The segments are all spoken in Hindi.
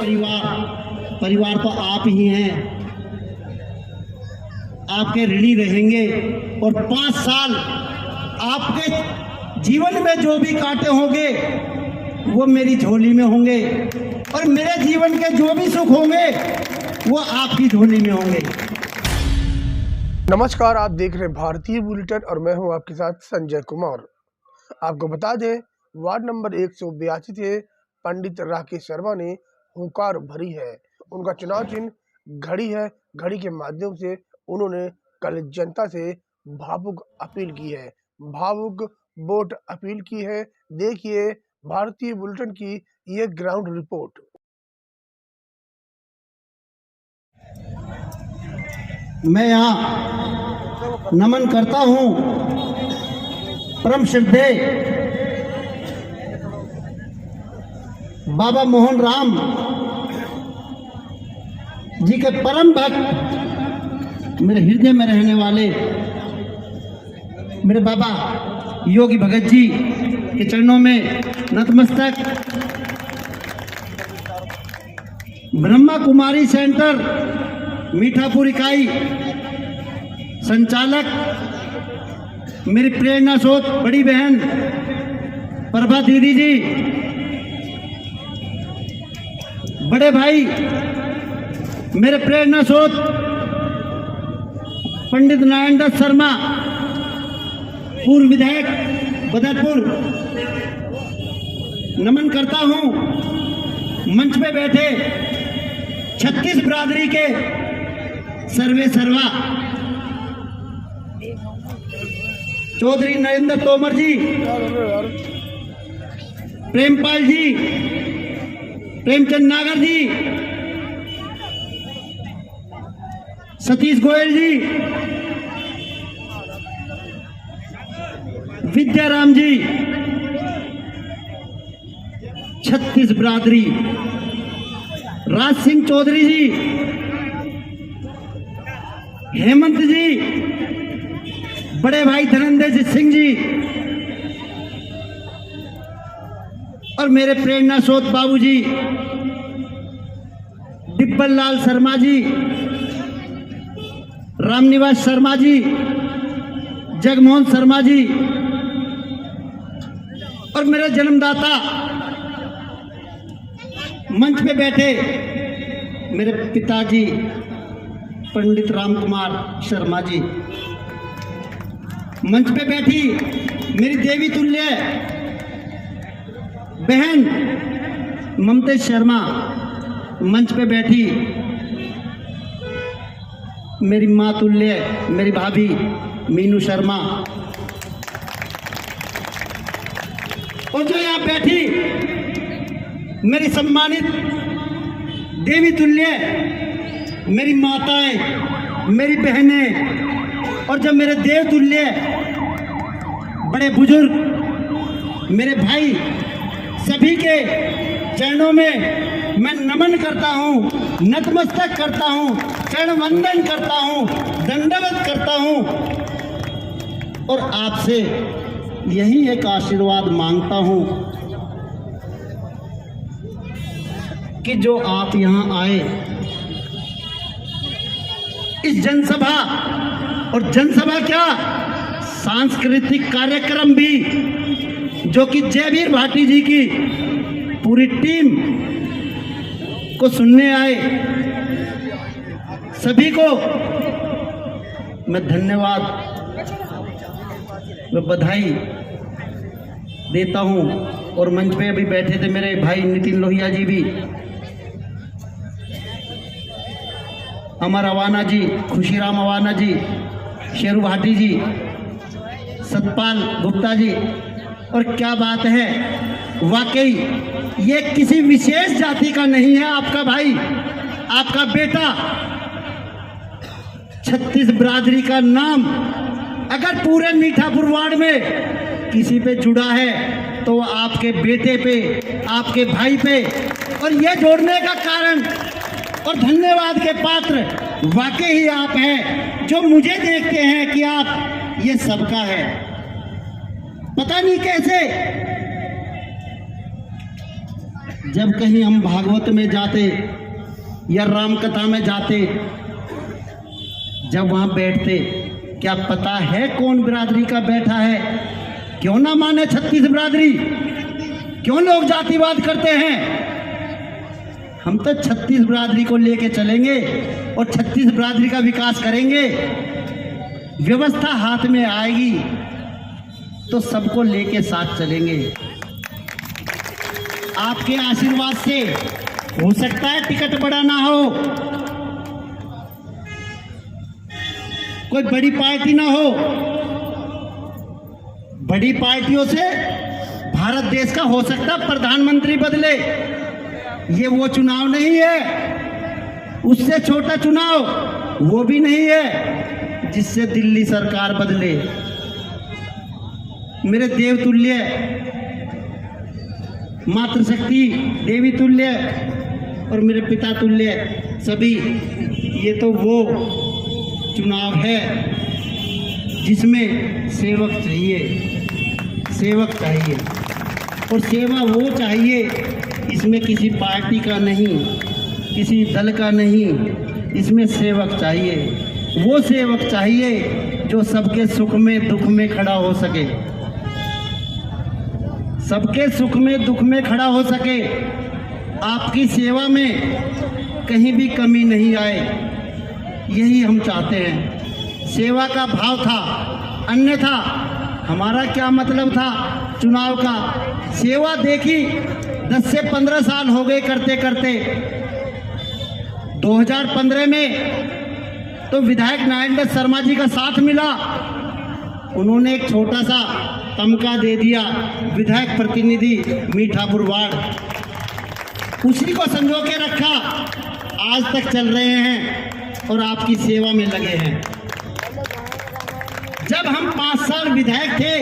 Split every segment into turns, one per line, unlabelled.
परिवार तो आप ही हैं, आपके ऋणी रहेंगे और 5 साल आपके जीवन में जो भी काटे होंगे वो मेरी झोली में होंगे और मेरे जीवन के जो भी सुख होंगे वो आपकी झोली में होंगे।
नमस्कार, आप देख रहे हैं भारतीय बुलेटिन और मैं हूं आपके साथ संजय कुमार। आपको बता दें, वार्ड नंबर 182 से पंडित राकेश शर्मा ने हुंकार भरी है। उनका चुनाव चिन्ह घड़ी है। घड़ी के माध्यम से उन्होंने कल जनता से भावुक अपील की है, भावुक वोट अपील की है। देखिए भारतीय बुलेटिन की ये ग्राउंड रिपोर्ट।
मैं यहाँ नमन करता हूँ परम श्रद्धेय बाबा मोहन राम जी के परम भक्त, मेरे हृदय में रहने वाले मेरे बाबा योगी भगत जी के चरणों में नतमस्तक। ब्रह्मा कुमारी सेंटर मीठापुर इकाई संचालक मेरी प्रेरणा स्रोत बड़ी बहन प्रभा दीदी जी, बड़े भाई मेरे प्रेरणा स्रोत पंडित नारायण दत्त शर्मा, पूर्व विधायक बदरपुर, नमन करता हूं मंच पे बैठे 36 बिरादरी के सर्वे सर्वा चौधरी नरेंद्र तोमर जी, प्रेमपाल जी, प्रेमचंद नागर जी, सतीश गोयल जी, विद्याराम जी, 36 बिरादरी, राज सिंह चौधरी जी, हेमंत जी, बड़े भाई धनंजय सिंह जी और मेरे प्रेरणा स्रोत बाबूजी डिब्बल लाल शर्मा जी, रामनिवास शर्मा जी, जगमोहन शर्मा जी और मेरे जन्मदाता मंच पे बैठे मेरे पिताजी पंडित राम कुमार शर्मा जी, मंच पे बैठी मेरी देवी तुल्य बहन ममता शर्मा, मंच पे बैठी मेरी माँ तुल्य मेरी भाभी मीनू शर्मा और जो यहाँ बैठी मेरी सम्मानित देवी तुल्य मेरी माताएं, मेरी बहनें और जब मेरे देव तुल्य बड़े बुजुर्ग मेरे भाई, सभी के चरणों में मैं नमन करता हूँ, नतमस्तक करता हूँ, चरण वंदन करता हूँ, दंडवत करता हूँ और आपसे यही एक आशीर्वाद मांगता हूँ कि जो आप यहाँ आए इस जनसभा, और जनसभा क्या सांस्कृतिक कार्यक्रम भी जो कि जयवीर भाटी जी की पूरी टीम को सुनने आए, सभी को मैं धन्यवाद व बधाई देता हूं। और मंच पे अभी बैठे थे मेरे भाई नितिन लोहिया जी भी, अमर अवाना जी, खुशीराम अवाना जी, शेरू भाटी जी, सतपाल गुप्ता जी। और क्या बात है, वाकई ये किसी विशेष जाति का नहीं है आपका भाई, आपका बेटा। 36 बिरादरी का नाम अगर पूरे मीठापुर वार्ड में किसी पे जुड़ा है तो आपके बेटे पे, आपके भाई पे। और ये जोड़ने का कारण और धन्यवाद के पात्र वाकई ही आप हैं, जो मुझे देखते हैं कि आप ये सबका है। पता नहीं कैसे जब कहीं हम भागवत में जाते या राम कथा में जाते, जब वहाँ बैठते, क्या पता है कौन बिरादरी का बैठा है? क्यों ना माने 36 बिरादरी? क्यों लोग जातिवाद करते हैं? हम तो 36 बिरादरी को लेके चलेंगे और 36 बिरादरी का विकास करेंगे। व्यवस्था हाथ में आएगी तो सबको लेके साथ चलेंगे। आपके आशीर्वाद से हो सकता है टिकट बड़ा ना हो, कोई बड़ी पार्टी ना हो। बड़ी पार्टियों से भारत देश का हो सकता प्रधानमंत्री बदले, ये वो चुनाव नहीं है। उससे छोटा चुनाव वो भी नहीं है जिससे दिल्ली सरकार बदले। मेरे देवतुल्य, मातृशक्ति देवी तुल्य और मेरे पिता तुल्य सभी, ये तो वो चुनाव है जिसमें सेवक चाहिए, सेवक चाहिए। और सेवा वो चाहिए, इसमें किसी पार्टी का नहीं, किसी दल का नहीं, इसमें सेवक चाहिए। वो सेवक चाहिए जो सबके सुख में दुख में खड़ा हो सके, सबके सुख में दुख में खड़ा हो सके। आपकी सेवा में कहीं भी कमी नहीं आए, यही हम चाहते हैं। सेवा का भाव था, अन्यथा हमारा क्या मतलब था चुनाव का? सेवा देखी 10 से 15 साल हो गए करते करते। 2015 में तो विधायक नारायण दत्त शर्मा जी का साथ मिला, उन्होंने एक छोटा सा तमगा दे दिया, विधायक प्रतिनिधि मीठापुर वार्ड, उसी को संजो के रखा। आज तक चल रहे हैं और आपकी सेवा में लगे हैं। जब हम 5 साल विधायक थे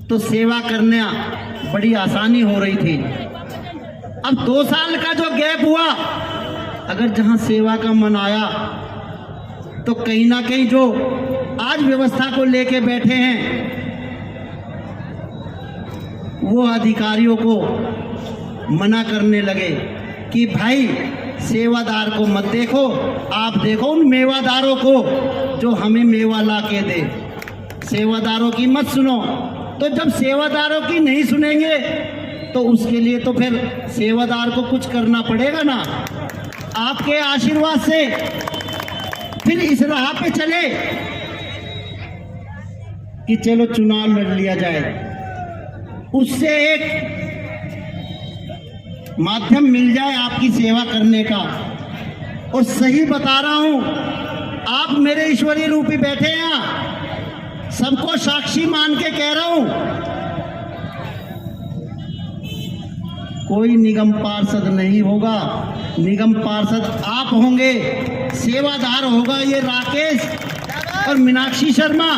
तो सेवा करना बड़ी आसानी हो रही थी। अब 2 साल का जो गैप हुआ, अगर जहां सेवा का मन आया तो कहीं ना कहीं जो आज व्यवस्था को लेके बैठे हैं वो अधिकारियों को मना करने लगे कि भाई सेवादार को मत देखो, आप देखो उन मेवादारों को जो हमें मेवा ला के दे, सेवादारों की मत सुनो। तो जब सेवादारों की नहीं सुनेंगे तो उसके लिए तो फिर सेवादार को कुछ करना पड़ेगा ना। आपके आशीर्वाद से फिर इस राह पे चले कि चलो चुनाव लड़ लिया जाए, उससे एक माध्यम मिल जाए आपकी सेवा करने का। और सही बता रहा हूं, आप मेरे ईश्वरीय रूपी बैठे हैं यहाँ, सबको साक्षी मान के कह रहा हूं, कोई निगम पार्षद नहीं होगा, निगम पार्षद आप होंगे, सेवादार होगा ये राकेश और मीनाक्षी शर्मा,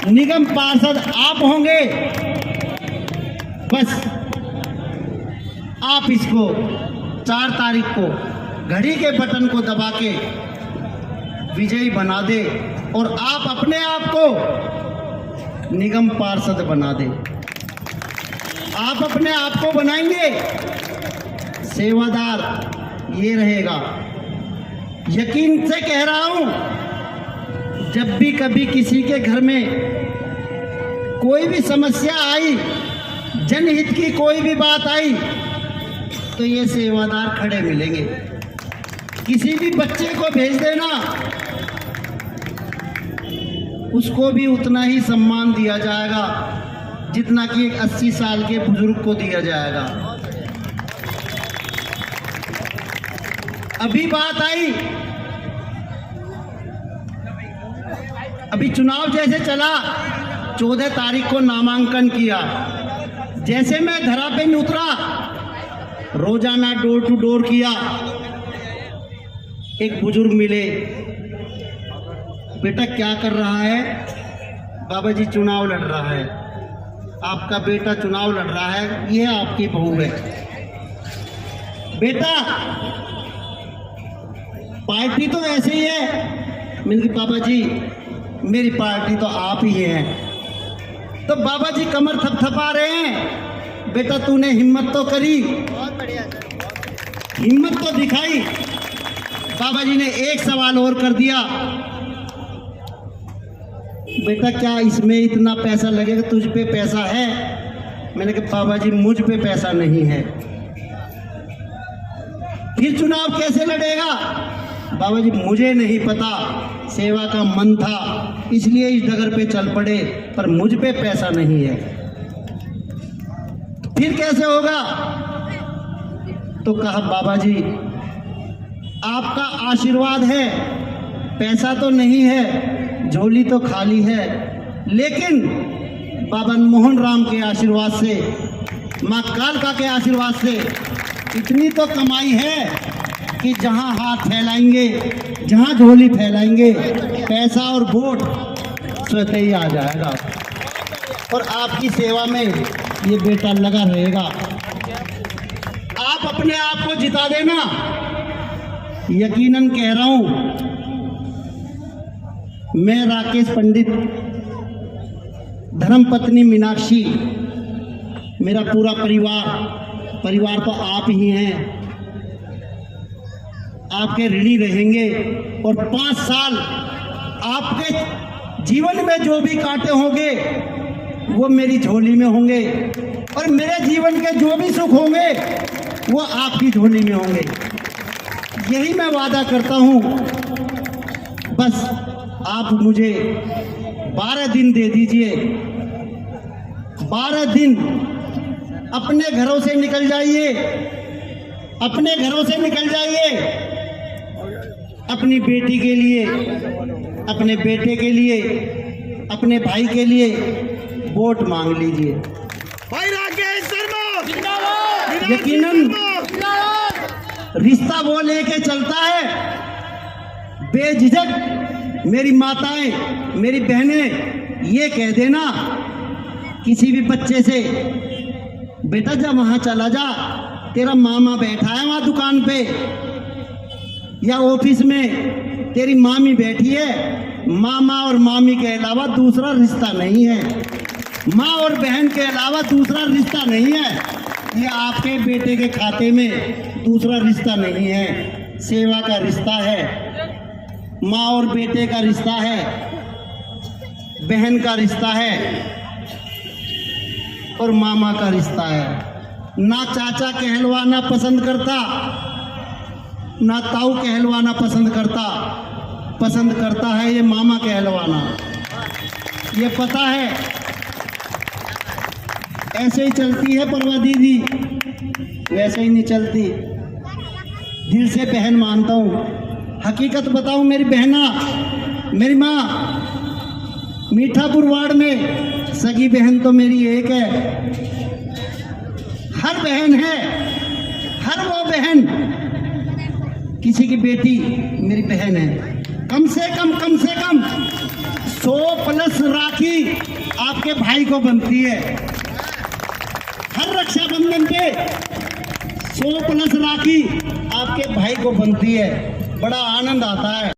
निगम पार्षद आप होंगे। बस आप इसको 4 तारीख को घड़ी के बटन को दबा के विजयी बना दे और आप अपने आप को निगम पार्षद बना दे। आप अपने आप को बनाएंगे सेवादार, ये रहेगा। यकीन से कह रहा हूं, जब भी कभी किसी के घर में कोई भी समस्या आई, जनहित की कोई भी बात आई, तो ये सेवादार खड़े मिलेंगे। किसी भी बच्चे को भेज देना, उसको भी उतना ही सम्मान दिया जाएगा जितना कि एक 80 साल के बुजुर्ग को दिया जाएगा। अभी बात आई, अभी चुनाव जैसे चला, 14 तारीख को नामांकन किया। जैसे मैं धरा पे उतरा, रोजाना डोर टू डोर किया। एक बुजुर्ग मिले, बेटा क्या कर रहा है? बाबा जी चुनाव लड़ रहा है। आपका बेटा चुनाव लड़ रहा है, ये आपकी बहू है। बेटा पार्टी तो ऐसे ही है। मैंने कहा बाबा जी मेरी पार्टी तो आप ही हैं। तो बाबा जी कमर थपथपा रहे हैं बेटा तूने हिम्मत तो करी, हिम्मत तो दिखाई। बाबा जी ने एक सवाल और कर दिया, बेटा क्या इसमें इतना पैसा लगेगा, तुझ पे पैसा है? मैंने कहा बाबा जी मुझ पे पैसा नहीं है। फिर चुनाव कैसे लड़ेगा? बाबा जी मुझे नहीं पता, सेवा का मन था इसलिए इस डगर पे चल पड़े, पर मुझ पे पैसा नहीं है। तो फिर कैसे होगा? तो कहा बाबा जी आपका आशीर्वाद है, पैसा तो नहीं है, झोली तो खाली है, लेकिन बाबा मोहन राम के आशीर्वाद से, माँ कालका के आशीर्वाद से इतनी तो कमाई है कि जहाँ हाथ फैलाएंगे, जहाँ झोली फैलाएंगे, पैसा और वोट स्वतः ही आ जाएगा। और आपकी सेवा में ये बेटा लगा रहेगा। आप अपने आप को जिता देना, यकीनन कह रहा हूँ। मैं राकेश पंडित, धर्मपत्नी मीनाक्षी, मेरा पूरा परिवार तो आप ही हैं, आपके ऋणी रहेंगे। और 5 साल आपके जीवन में जो भी कांटे होंगे वो मेरी झोली में होंगे, और मेरे जीवन के जो भी सुख होंगे वो आपकी झोली में होंगे। यही मैं वादा करता हूँ। बस आप मुझे 12 दिन दे दीजिए, 12 दिन अपने घरों से निकल जाइए, अपने घरों से निकल जाइए, अपनी बेटी के लिए, अपने बेटे के लिए, अपने भाई के लिए वोट मांग लीजिए।
भाई राकेश शर्मा
यकीनन रिश्ता वो लेके चलता है, बेझिझक मेरी माताएं, मेरी बहनें ये कह देना किसी भी बच्चे से, बेटा जा वहाँ चला जा, तेरा मामा बैठा है वहाँ दुकान पे, या ऑफिस में तेरी मामी बैठी है, मामा और मामी के अलावा दूसरा रिश्ता नहीं है, माँ और बहन के अलावा दूसरा रिश्ता नहीं है। ये आपके बेटे के खाते में दूसरा रिश्ता नहीं है, सेवा का रिश्ता है, माँ और बेटे का रिश्ता है, बहन का रिश्ता है और मामा का रिश्ता है। ना चाचा कहलवाना पसंद करता, ना ताऊ कहलवाना पसंद करता है ये मामा कहलवाना। ये पता है, ऐसे ही चलती है परवा दीदी, वैसे ही नहीं चलती। दिल से बहन मानता हूँ, हकीकत बताऊँ मेरी बहना, मेरी माँ, मीठापुर वार्ड में सगी बहन तो मेरी एक है। हर बहन है, हर वो बहन, किसी की बेटी मेरी बहन है। कम से कम 100+ राखी आपके भाई को बनती है। हर रक्षाबंधन पे 100+ राखी आपके भाई को बनती है। बड़ा आनंद आता है।